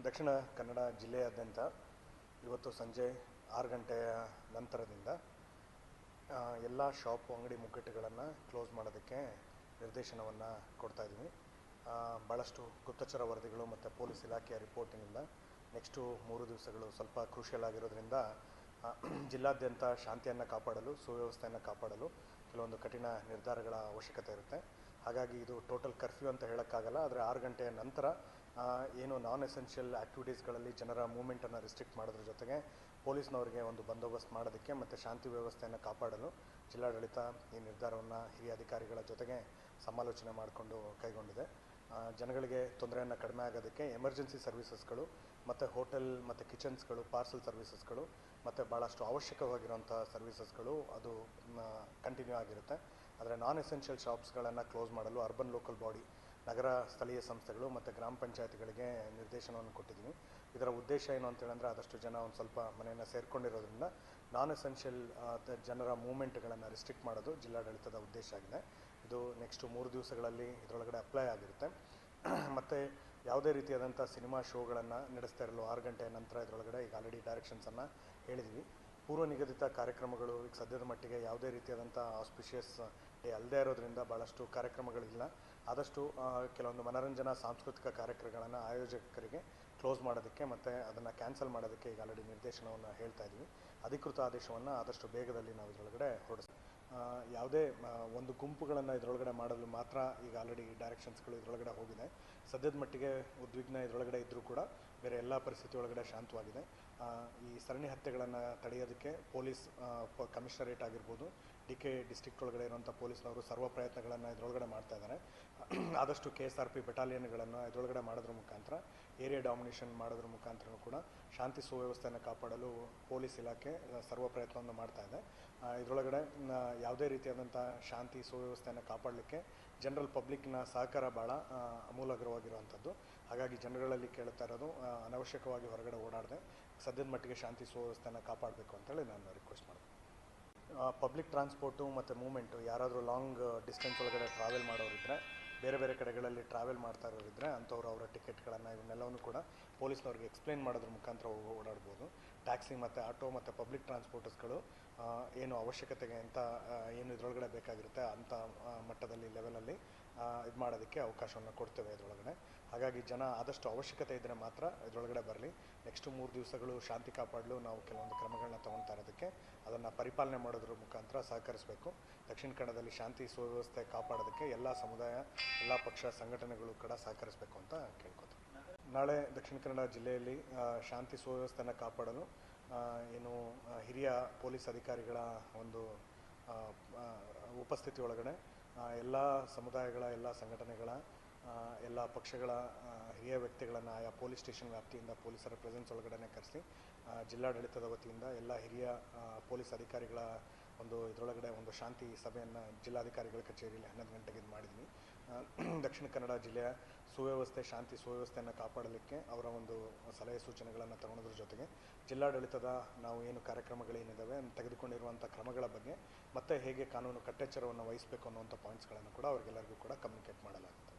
ದಕ್ಷಿಣ ಕನ್ನಡ ಜಿಲ್ಲೆಯಾದ್ಯಂತ ಇವತ್ತು ಸಂಜೆ 6 ಗಂಟೆಯ ನಂತರದಿಂದ ಎಲ್ಲ ಶಾಪ್ ಅಂಗಡಿ ಮುಗ್ಗಟ್ಟುಗಳನ್ನು ಕ್ಲೋಸ್ ಮಾಡೋದಕ್ಕೆ ನಿರ್ದೇಶನವನ್ನು ಕೊಡ್ತಾ ಇದ್ದೀವಿ. ಭಾಳಷ್ಟು ಗುಪ್ತಚರ ವರದಿಗಳು ಮತ್ತು ಪೊಲೀಸ್ ಇಲಾಖೆಯ ರಿಪೋರ್ಟಿನಿಂದ ನೆಕ್ಸ್ಟು 3 ದಿವಸಗಳು ಸ್ವಲ್ಪ ಕ್ರೂಷಿಯಲ್ ಆಗಿರೋದ್ರಿಂದ ಜಿಲ್ಲಾದ್ಯಂತ ಶಾಂತಿಯನ್ನು ಕಾಪಾಡಲು, ಸುವ್ಯವಸ್ಥೆಯನ್ನು ಕಾಪಾಡಲು ಕೆಲವೊಂದು ಕಠಿಣ ನಿರ್ಧಾರಗಳ ಅವಶ್ಯಕತೆ ಇರುತ್ತೆ. ಹಾಗಾಗಿ ಇದು ಟೋಟಲ್ ಕರ್ಫ್ಯೂ ಅಂತ ಹೇಳೋಕ್ಕಾಗಲ್ಲ. ಆದರೆ 6 ಗಂಟೆಯ ನಂತರ ಏನು ನಾನ್ ಎಸೆನ್ಷಿಯಲ್ ಆ್ಯಕ್ಟಿವಿಟೀಸ್ಗಳಲ್ಲಿ ಜನರ ಮೂವ್ಮೆಂಟನ್ನು ರಿಸ್ಟ್ರಿಕ್ಟ್ ಮಾಡೋದ್ರ ಜೊತೆಗೆ ಪೊಲೀಸ್ನವರಿಗೆ ಒಂದು ಬಂದೋಬಸ್ತ್ ಮಾಡೋದಕ್ಕೆ ಮತ್ತು ಶಾಂತಿ ವ್ಯವಸ್ಥೆಯನ್ನು ಕಾಪಾಡಲು ಜಿಲ್ಲಾಡಳಿತ ಈ ನಿರ್ಧಾರವನ್ನು ಹಿರಿಯ ಅಧಿಕಾರಿಗಳ ಜೊತೆಗೆ ಸಮಾಲೋಚನೆ ಮಾಡಿಕೊಂಡು ಕೈಗೊಂಡಿದೆ. ಜನಗಳಿಗೆ ತೊಂದರೆಯನ್ನು ಕಡಿಮೆ ಆಗೋದಕ್ಕೆ ಎಮರ್ಜೆನ್ಸಿ ಸರ್ವಿಸಸ್ಗಳು ಮತ್ತು ಹೋಟೆಲ್ ಮತ್ತು ಕಿಚನ್ಸ್ಗಳು, ಪಾರ್ಸಲ್ ಸರ್ವಿಸಸ್ಗಳು ಮತ್ತು ಭಾಳಷ್ಟು ಅವಶ್ಯಕವಾಗಿರುವಂಥ ಸರ್ವಿಸಸ್ಗಳು ಅದು ಕಂಟಿನ್ಯೂ ಆಗಿರುತ್ತೆ. ಆದರೆ ನಾನ್ ಎಸೆನ್ಷಿಯಲ್ ಶಾಪ್ಸ್ಗಳನ್ನು ಕ್ಲೋಸ್ ಮಾಡಲು ಅರ್ಬನ್ ಲೋಕಲ್ ಬಾಡಿ, ನಗರ ಸ್ಥಳೀಯ ಸಂಸ್ಥೆಗಳು ಮತ್ತು ಗ್ರಾಮ ಪಂಚಾಯತ್ಗಳಿಗೆ ನಿರ್ದೇಶನವನ್ನು ಕೊಟ್ಟಿದ್ದೀವಿ. ಇದರ ಉದ್ದೇಶ ಏನು ಅಂತೇಳಿದ್ರೆ, ಆದಷ್ಟು ಜನ ಒಂದು ಸ್ವಲ್ಪ ಮನೆಯನ್ನು ಸೇರಿಕೊಂಡಿರೋದ್ರಿಂದ ನಾನ್ ಎಸೆನ್ಷಿಯಲ್ ಜನರ ಮೂವ್ಮೆಂಟ್ಗಳನ್ನು ರಿಸ್ಟ್ರಿಕ್ಟ್ ಮಾಡೋದು ಜಿಲ್ಲಾಡಳಿತದ ಉದ್ದೇಶ ಆಗಿದೆ. ಇದು ನೆಕ್ಸ್ಟು 3 ದಿವಸಗಳಲ್ಲಿ ಇದರೊಳಗಡೆ ಅಪ್ಲೈ ಆಗಿರುತ್ತೆ. ಮತ್ತು ಯಾವುದೇ ರೀತಿಯಾದಂಥ ಸಿನಿಮಾ ಶೋಗಳನ್ನು ನಡೆಸ್ತಾ ಇರಲು 6 ಗಂಟೆಯ ನಂತರ ಇದರೊಳಗಡೆ ಈಗ ಆಲ್ರೆಡಿ ಡೈರೆಕ್ಷನ್ಸನ್ನು ಹೇಳಿದ್ವಿ. ಪೂರ್ವ ನಿಗದಿತ ಕಾರ್ಯಕ್ರಮಗಳು ಈಗ ಸದ್ಯದ ಮಟ್ಟಿಗೆ ಯಾವುದೇ ರೀತಿಯಾದಂಥ ಆಸ್ಪಿಷಿಯಸ್ ಡೇ ಅಲ್ಲದೇ ಇರೋದ್ರಿಂದ ಭಾಳಷ್ಟು ಕಾರ್ಯಕ್ರಮಗಳಿಲ್ಲ. ಆದಷ್ಟು ಕೆಲವೊಂದು ಮನರಂಜನಾ ಸಾಂಸ್ಕೃತಿಕ ಕಾರ್ಯಕ್ರಮಗಳನ್ನು ಆಯೋಜಕರಿಗೆ ಕ್ಲೋಸ್ ಮಾಡೋದಕ್ಕೆ ಮತ್ತು ಅದನ್ನು ಕ್ಯಾನ್ಸಲ್ ಮಾಡೋದಕ್ಕೆ ಈಗ ಆಲ್ರೆಡಿ ನಿರ್ದೇಶನವನ್ನು ಹೇಳ್ತಾ ಇದ್ದೀವಿ. ಅಧಿಕೃತ ಆದೇಶವನ್ನು ಆದಷ್ಟು ಬೇಗದಲ್ಲಿ ನಾವು ಇದರೊಳಗಡೆ ಹೊರಡಿಸ್ತೀವಿ. ಯಾವುದೇ ಒಂದು ಗುಂಪುಗಳನ್ನು ಇದರೊಳಗಡೆ ಮಾಡಲು ಮಾತ್ರ ಈಗ ಆಲ್ರೆಡಿ ಡೈರೆಕ್ಷನ್ಸ್ಗಳು ಇದರೊಳಗಡೆ ಹೋಗಿದೆ. ಸದ್ಯದ ಮಟ್ಟಿಗೆ ಉದ್ವಿಗ್ನ ಇದರೊಳಗಡೆ ಇದ್ದರೂ ಕೂಡ ಬೇರೆ ಎಲ್ಲ ಪರಿಸ್ಥಿತಿ ಒಳಗಡೆ ಶಾಂತವಾಗಿದೆ. ಈ ಸರಣಿ ಹತ್ಯೆಗಳನ್ನು ತಡೆಯೋದಕ್ಕೆ ಪೊಲೀಸ್ ಕಮಿಷನರೇಟ್ ಆಗಿರ್ಬೋದು, DK ಡಿಸ್ಟ್ರಿಕ್ಟ್ ಒಳಗಡೆ ಇರುವಂಥ ಪೊಲೀಸ್ನವರು ಸರ್ವ ಪ್ರಯತ್ನಗಳನ್ನು ಇದರೊಳಗಡೆ ಮಾಡ್ತಾ ಇದ್ದಾರೆ. ಆದಷ್ಟು KSRP ಬೆಟಾಲಿಯನ್ಗಳನ್ನು ಇದರೊಳಗಡೆ ಮಾಡೋದ್ರ ಮುಖಾಂತರ, ಏರಿಯಾ ಡಾಮಿನೇಷನ್ ಮಾಡೋದ್ರ ಮುಖಾಂತರ ಕೂಡ ಶಾಂತಿ ಸುವ್ಯವಸ್ಥೆಯನ್ನು ಕಾಪಾಡಲು ಪೊಲೀಸ್ ಇಲಾಖೆ ಸರ್ವ ಪ್ರಯತ್ನವನ್ನು ಮಾಡ್ತಾ ಇದೆ. ಇದರೊಳಗಡೆ ಯಾವುದೇ ರೀತಿಯಾದಂಥ ಶಾಂತಿ ಸುವ್ಯವಸ್ಥೆಯನ್ನು ಕಾಪಾಡಲಿಕ್ಕೆ ಜನರಲ್ ಪಬ್ಲಿಕ್ನ ಸಹಕಾರ ಭಾಳ ಅಮೂಲಾಗ್ರವಾಗಿರುವಂಥದ್ದು. ಹಾಗಾಗಿ ಜನಗಳಲ್ಲಿ ಕೇಳ್ತಾ ಇರೋದು, ಅನವಶ್ಯಕವಾಗಿ ಹೊರಗಡೆ ಓಡಾಡದೆ ಸದ್ಯದ ಮಟ್ಟಿಗೆ ಶಾಂತಿ ಸುವ್ಯವಸ್ಥೆಯನ್ನು ಕಾಪಾಡಬೇಕು ಅಂತೇಳಿ ನಾನು ರಿಕ್ವೆಸ್ಟ್ ಮಾಡ್ತೀನಿ. ಪಬ್ಲಿಕ್ ಟ್ರಾನ್ಸ್ಪೋರ್ಟು ಮತ್ತು ಮೂವ್ಮೆಂಟು ಯಾರಾದರೂ ಲಾಂಗ್ ಡಿಸ್ಟೆನ್ಸ್ ಒಳಗಡೆ ಟ್ರಾವೆಲ್ ಮಾಡೋರಿದ್ದರೆ, ಬೇರೆ ಬೇರೆ ಕಡೆಗಳಲ್ಲಿ ಟ್ರಾವೆಲ್ ಮಾಡ್ತಾ ಇರೋರಿದ್ದರೆ ಅಂಥವ್ರು ಅವರ ಟಿಕೆಟ್ಗಳನ್ನು ಇವನ್ನೆಲ್ಲವೂ ಕೂಡ ಪೊಲೀಸ್ನವ್ರಿಗೆ ಎಕ್ಸ್ಪ್ಲೇನ್ ಮಾಡೋದ್ರ ಮುಖಾಂತರ ಓಡಾಡ್ಬೋದು. ಟ್ಯಾಕ್ಸಿ ಮತ್ತು ಆಟೋ ಮತ್ತು ಪಬ್ಲಿಕ್ ಟ್ರಾನ್ಸ್ಪೋರ್ಟರ್ಸ್ಗಳು ಏನು ಅವಶ್ಯಕತೆಗೆ ಅಂತ ಏನು ಇದರೊಳಗಡೆ ಬೇಕಾಗಿರುತ್ತೆ ಅಂಥ ಮಟ್ಟದಲ್ಲಿ ಲೆವೆಲಲ್ಲಿ ಇದು ಮಾಡೋದಕ್ಕೆ ಅವಕಾಶವನ್ನು ಕೊಡ್ತೇವೆ ಇದರೊಳಗಡೆ. ಹಾಗಾಗಿ ಜನ ಆದಷ್ಟು ಅವಶ್ಯಕತೆ ಇದ್ದರೆ ಮಾತ್ರ ಇದರೊಳಗಡೆ ಬರಲಿ. ನೆಕ್ಸ್ಟು 3 ದಿವಸಗಳು ಶಾಂತಿ ಕಾಪಾಡಲು ನಾವು ಕೆಲವೊಂದು ಕ್ರಮಗಳನ್ನ ತೊಗೊಳ್ತಾ ಇರೋದಕ್ಕೆ, ಅದನ್ನು ಪರಿಪಾಲನೆ ಮಾಡೋದ್ರ ಮುಖಾಂತರ ಸಹಕರಿಸಬೇಕು. ದಕ್ಷಿಣ ಕನ್ನಡದಲ್ಲಿ ಶಾಂತಿ ಸುವ್ಯವಸ್ಥೆ ಕಾಪಾಡೋದಕ್ಕೆ ಎಲ್ಲ ಸಮುದಾಯ, ಎಲ್ಲ ಪಕ್ಷ ಸಂಘಟನೆಗಳು ಕೂಡ ಸಹಕರಿಸಬೇಕು ಅಂತ ಕೇಳ್ಕೊತೀನಿ. ನಾಳೆ ದಕ್ಷಿಣ ಕನ್ನಡ ಜಿಲ್ಲೆಯಲ್ಲಿ ಶಾಂತಿ ಸುವ್ಯವಸ್ಥೆಯನ್ನು ಕಾಪಾಡಲು ಏನು ಹಿರಿಯ ಪೊಲೀಸ್ ಅಧಿಕಾರಿಗಳ ಒಂದು ಉಪಸ್ಥಿತಿ ಒಳಗಡೆ ಎಲ್ಲ ಸಮುದಾಯಗಳ, ಎಲ್ಲ ಸಂಘಟನೆಗಳ, ಎಲ್ಲ ಪಕ್ಷಗಳ ಹಿರಿಯ ವ್ಯಕ್ತಿಗಳನ್ನು ಆಯಾ ಪೊಲೀಸ್ ಸ್ಟೇಷನ್ ವ್ಯಾಪ್ತಿಯಿಂದ ಪೊಲೀಸರ ಪ್ರೆಸೆನ್ಸ್ ಒಳಗಡೆ ಕರೆಸಿ ಜಿಲ್ಲಾಡಳಿತದ ವತಿಯಿಂದ ಎಲ್ಲ ಹಿರಿಯ ಪೊಲೀಸ್ ಅಧಿಕಾರಿಗಳ ಒಂದು ಇದರೊಳಗಡೆ ಒಂದು ಶಾಂತಿ ಸಭೆಯನ್ನು ಜಿಲ್ಲಾಧಿಕಾರಿಗಳ ಕಚೇರಿಯಲ್ಲಿ 11 ಗಂಟೆಗೆ ಇದು ಮಾಡಿದ್ವಿ. ದಕ್ಷಿಣ ಕನ್ನಡ ಜಿಲ್ಲೆಯ ಸುವ್ಯವಸ್ಥೆ, ಶಾಂತಿ ಸುವ್ಯವಸ್ಥೆಯನ್ನು ಕಾಪಾಡಲಿಕ್ಕೆ ಅವರ ಒಂದು ಸಲಹೆ ಸೂಚನೆಗಳನ್ನು ತಗೊಳ್ಳೋದ್ರ ಜೊತೆಗೆ ಜಿಲ್ಲಾಡಳಿತದ ನಾವು ಏನು ಕಾರ್ಯಕ್ರಮಗಳೇನಿದ್ದಾವೆ ತೆಗೆದುಕೊಂಡಿರುವಂಥ ಕ್ರಮಗಳ ಬಗ್ಗೆ ಮತ್ತು ಹೇಗೆ ಕಾನೂನು ಕಟ್ಟೆಚ್ಚರವನ್ನು ವಹಿಸಬೇಕು ಅನ್ನುವಂಥ ಪಾಯಿಂಟ್ಸ್ಗಳನ್ನು ಕೂಡ ಅವರಿಗೆಲ್ಲರಿಗೂ ಕೂಡ ಕಮ್ಯುನಿಕೇಟ್ ಮಾಡಲಾಗುತ್ತೆ.